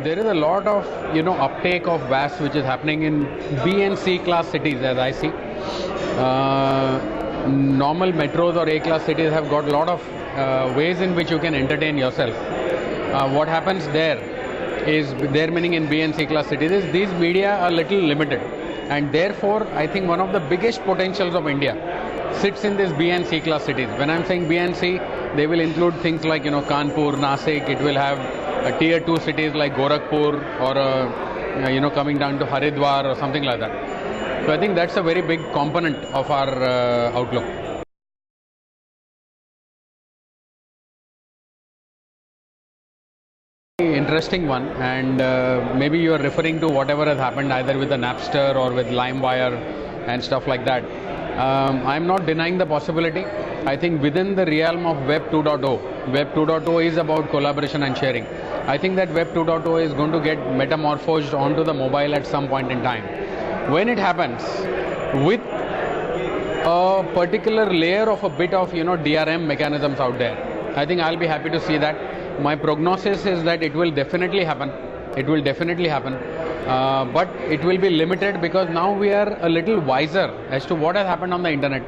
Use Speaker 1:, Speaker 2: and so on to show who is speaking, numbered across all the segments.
Speaker 1: there is a lot of uptake of VAS which is happening in B and C class cities, as I see. Normal metros or A class cities have got a lot of ways in which you can entertain yourself. What happens there is, there meaning in B and C class cities, is these media are little limited, and therefore I think one of the biggest potentials of India sits in this B and C class cities. When I'm saying B and C, they will include things like Kanpur, Nasik. It will have tier 2 cities like Gorakhpur, or coming down to Haridwar or something like that. So I think that's a very big component of our outlook. Interesting one, and maybe you are referring to whatever has happened either with the Napster or with LimeWire and stuff like that. I'm not denying the possibility. I think within the realm of Web 2.0, Web 2.0 is about collaboration and sharing. I think that Web 2.0 is going to get metamorphosed onto the mobile at some point in time. When it happens, with a particular layer of a bit of DRM mechanisms out there, I think I'll be happy to see that. My prognosis is that it will definitely happen. It will definitely happen. But it will be limited, because now we are a little wiser as to what has happened on the internet.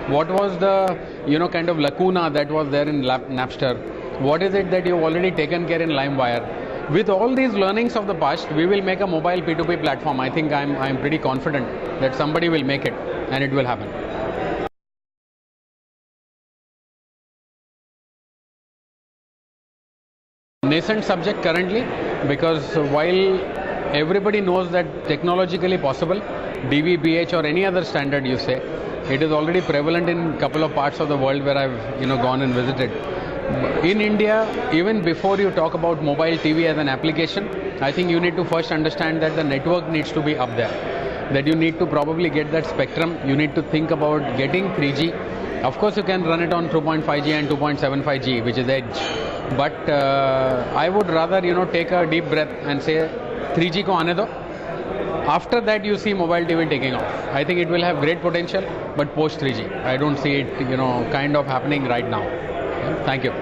Speaker 1: What was the kind of lacuna that was there in Napster? What is it that you've already taken care in LimeWire? With all these learnings of the past, we will make a mobile P2P platform. I think I'm pretty confident that somebody will make it, and it will happen. Nascent subject currently, because while everybody knows that technologically possible, DVBH or any other standard you say, it is already prevalent in a couple of parts of the world where I've gone and visited. In India, even before you talk about mobile TV as an application, I think you need to first understand that the network needs to be up there, that you need to probably get that spectrum. You need to think about getting 3G. Of course, you can run it on 2.5G and 2.75G, which is edge. But I would rather take a deep breath and say 3G ko aane do. After that, you see mobile TV taking off. I think it will have great potential, but post 3G, I don't see it kind of happening right now. Thank you.